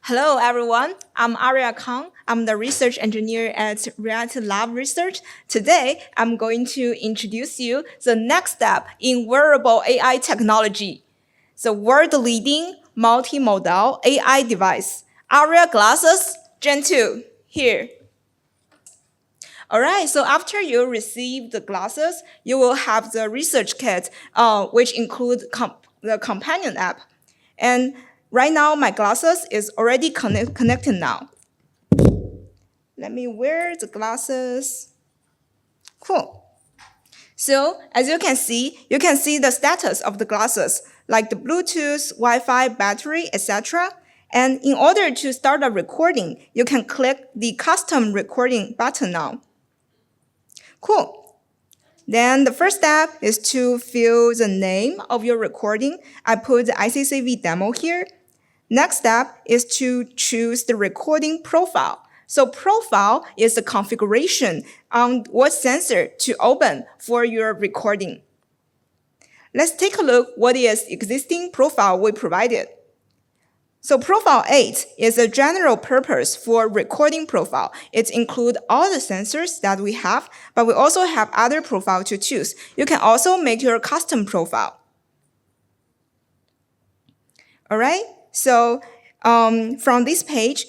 Hello, everyone. I'm Aria Kang. I'm the research engineer at Reality Lab Research. Today, I'm going to introduce you the next step in wearable AI technology, the world-leading multimodal AI device, Aria Glasses Gen 2. Here. All right, so after you receive the glasses, you will have the research kit, which include the companion app. And right now, my glasses is already connected now. Let me wear the glasses. Cool. So as you can see the status of the glasses, like the Bluetooth, Wi-Fi, battery, etc. And in order to start a recording, you can click the custom recording button now. Cool. Then the first step is to fill the name of your recording. I put the ICCV demo here. Next step is to choose the recording profile. So profile is the configuration on what sensor to open for your recording. Let's take a look what is existing profile we provided. So profile 8 is a general purpose for recording profile. It includes all the sensors that we have, but we also have other profile to choose. You can also make your custom profile. All right, so from this page,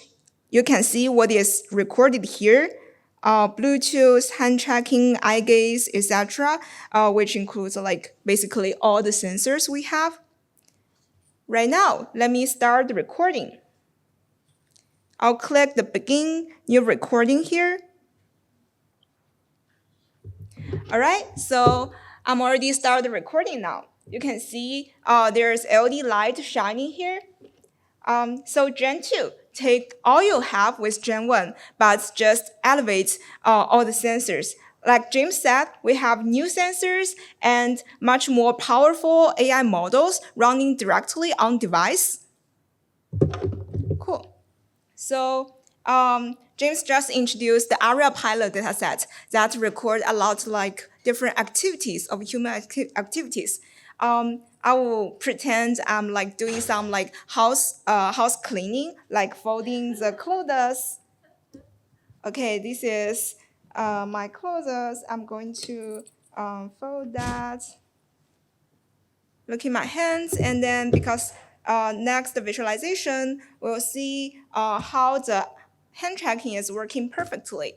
you can see what is recorded here. Bluetooth, hand tracking, eye gaze, etc., which includes basically all the sensors we have. Right now, let me start the recording. I'll click the begin new recording here. All right, so I'm already started the recording now. You can see there's LED light shining here. So Gen 2, take all you have with Gen 1, but just elevate all the sensors. Like James said, we have new sensors and much more powerful AI models running directly on device. Cool. So James just introduced the Aria pilot dataset that record a lot like different activities of human activities. I will pretend I'm doing some house cleaning, like folding the clothes. Okay, this is my clothes. I'm going to fold that. Look in my hands, and then because next visualization, we'll see how the hand tracking is working perfectly.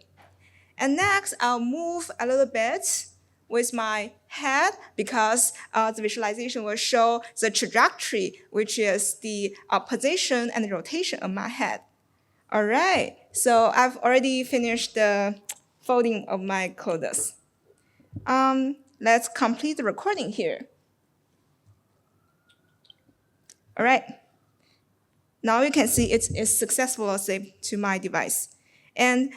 And next, I'll move a little bit with my head because the visualization will show the trajectory, which is the position and rotation of my head. All right, so I've already finished the folding of my clothes. Let's complete the recording here. All right. Now you can see it is successfully saved to my device. And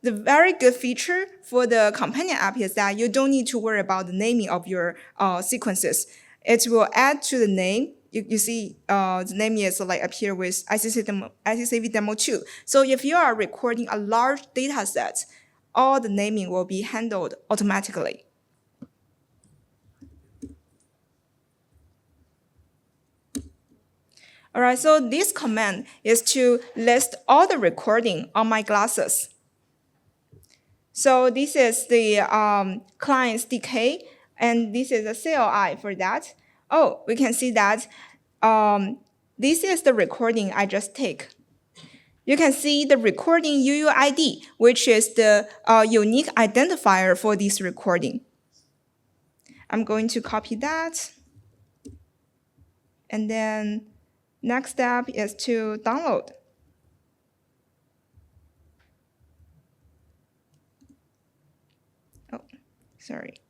the very good feature for the companion app is that you don't need to worry about the naming of your sequences. It will add to the name. You see the name is up here with ICCV demo 2. So if you are recording a large data set, all the naming will be handled automatically. All right, so this command is to list all the recording on my glasses. So this is the client's DK, and this is a CLI for that. Oh, we can see that this is the recording I just take. You can see the recording UUID, which is the unique identifier for this recording. I'm going to copy that. And then next step is to download. Oh, sorry.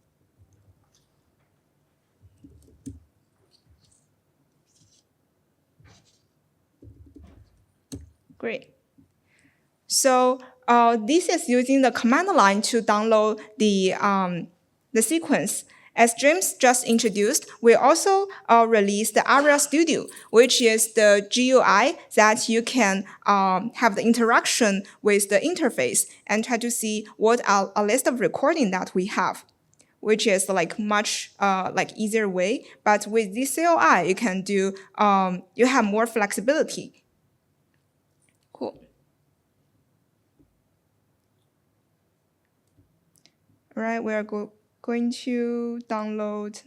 Great. So this is using the command line to download the sequence. As James just introduced, we also released the Aria Studio, which is the GUI that you can have the interaction with the interface and try to see what are a list of recording that we have, which is much easier way. But with this CLI, you can do you have more flexibility. All right, we are going to download.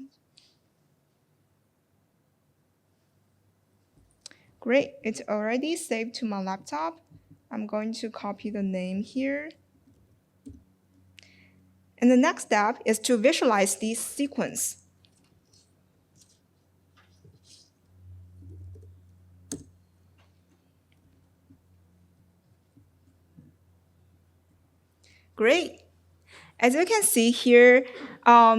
Great, it's already saved to my laptop. I'm going to copy the name here. And the next step is to visualize this sequence. Great. As you can see here, all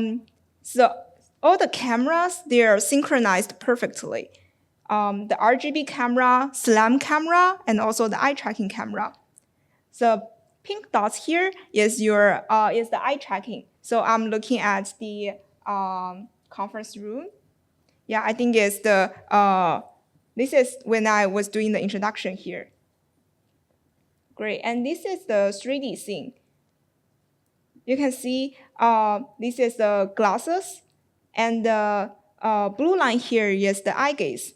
the cameras, they are synchronized perfectly. The RGB camera, SLAM camera, and also the eye tracking camera. The pink dots here is the eye tracking. So I'm looking at the conference room. Yeah, I think it's this is when I was doing the introduction here. Great, and this is the 3D scene. You can see this is the glasses, and the blue line here is the eye gaze.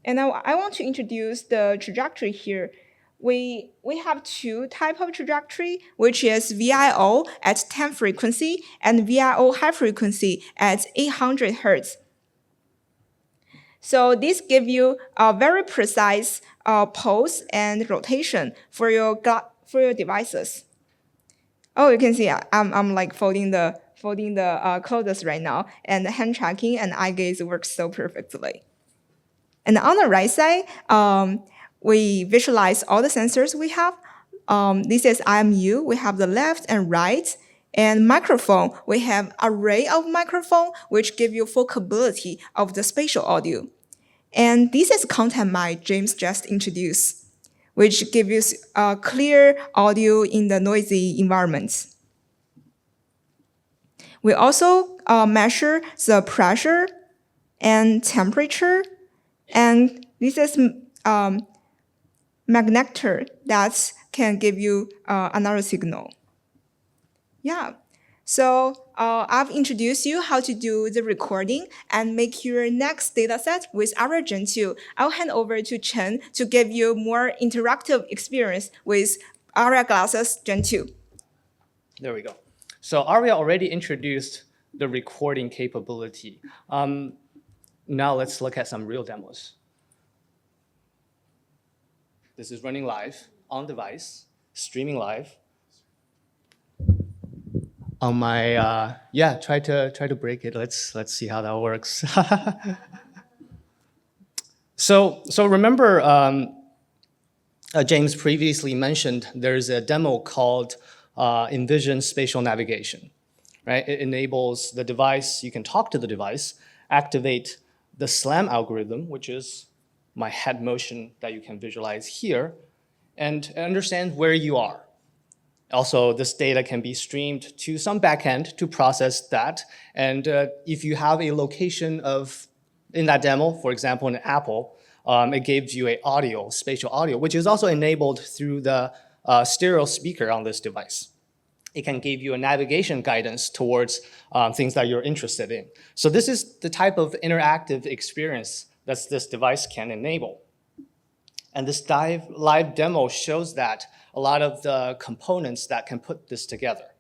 And I want to introduce the trajectory here. We have two types of trajectory, which is VIO at 10 frequency and VIO high frequency at 800 hertz. So this gives you a very precise pose and rotation for your devices. Oh, you can see I'm like folding the clothes right now, and the hand tracking and eye gaze works so perfectly. And on the right side, we visualize all the sensors we have. This is IMU. We have the left and right. And microphone, we have array of microphone, which give you full capability of the spatial audio. And this is content mic James just introduced, which gives you clear audio in the noisy environments. We also measure the pressure and temperature, and this is magnetor that can give you another signal. Yeah, so I've introduced you how to do the recording and make your next data set with Aria Gen 2. I'll hand over to Cheng to give you more interactive experience with Aria Glasses Gen 2. There we go. So Aria already introduced the recording capability. Now let's look at some real demos. This is running live on device, streaming live. On my try to break it. Let's see how that works. So remember, James previously mentioned there's a demo called Envision Spatial Navigation, right? It enables the device. You can talk to the device, activate the SLAM algorithm, which is my head motion that you can visualize here, and understand where you are. Also, this data can be streamed to some backend to process that. And if you have a location in that demo, for example, in Apple, it gives you a spatial audio, which is also enabled through the stereo speaker on this device. It can give you a navigation guidance towards things that you're interested in. So this is the type of interactive experience that this device can enable. And this live demo shows that a lot of the components that can put this together.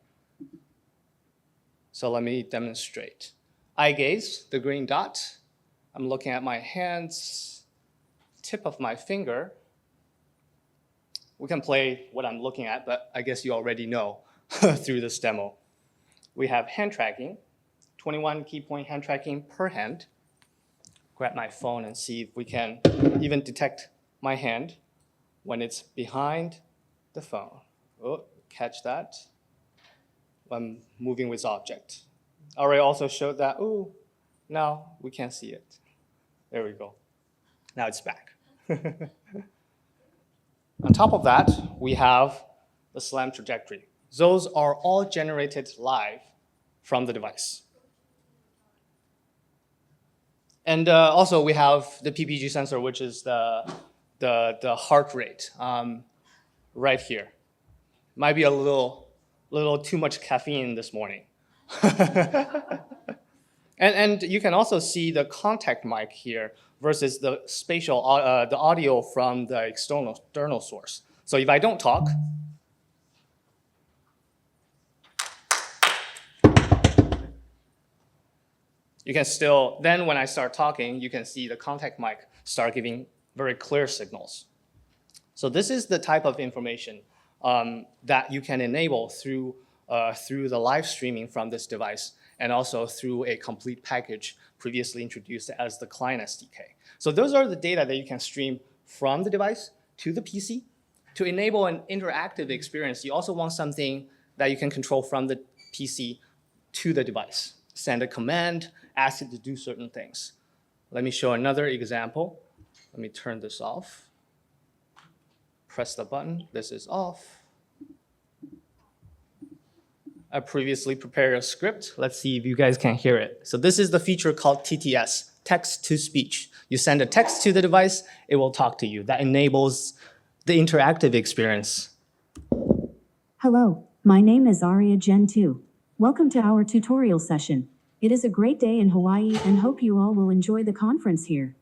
So let me demonstrate. Eye gaze, the green dot. I'm looking at my hands, tip of my finger. We can play what I'm looking at, but I guess you already know through this demo. We have hand tracking, 21 key point hand tracking per hand. Grab my phone and see if we can even detect my hand when it's behind the phone. Oh, catch that. I'm moving with object. Aria also showed that, oh, now we can't see it. There we go. Now it's back. On top of that, we have the SLAM trajectory. Those are all generated live from the device. And also we have the PPG sensor, which is the heart rate right here. Might be a little too much caffeine this morning. and you can also see the contact mic here versus the spatial the audio from the external source. So if I don't talk, You can still, then when I start talking, you can see the contact mic start giving very clear signals. So this is the type of information that you can enable through the live streaming from this device, and also through a complete package previously introduced as the client SDK. So those are the data that you can stream from the device to the PC. To enable an interactive experience, you also want something that you can control from the PC to the device. Send a command, ask it to do certain things. Let me show another example. Let me turn this off. Press the button, this is off. I previously prepared a script. Let's see if you guys can hear it. So this is the feature called TTS, text to speech. You send a text to the device, it will talk to you. That enables the interactive experience. Hello, my name is Aria Gen 2. Welcome to our tutorial session. It is a great day in Hawaii and hope you all will enjoy the conference here.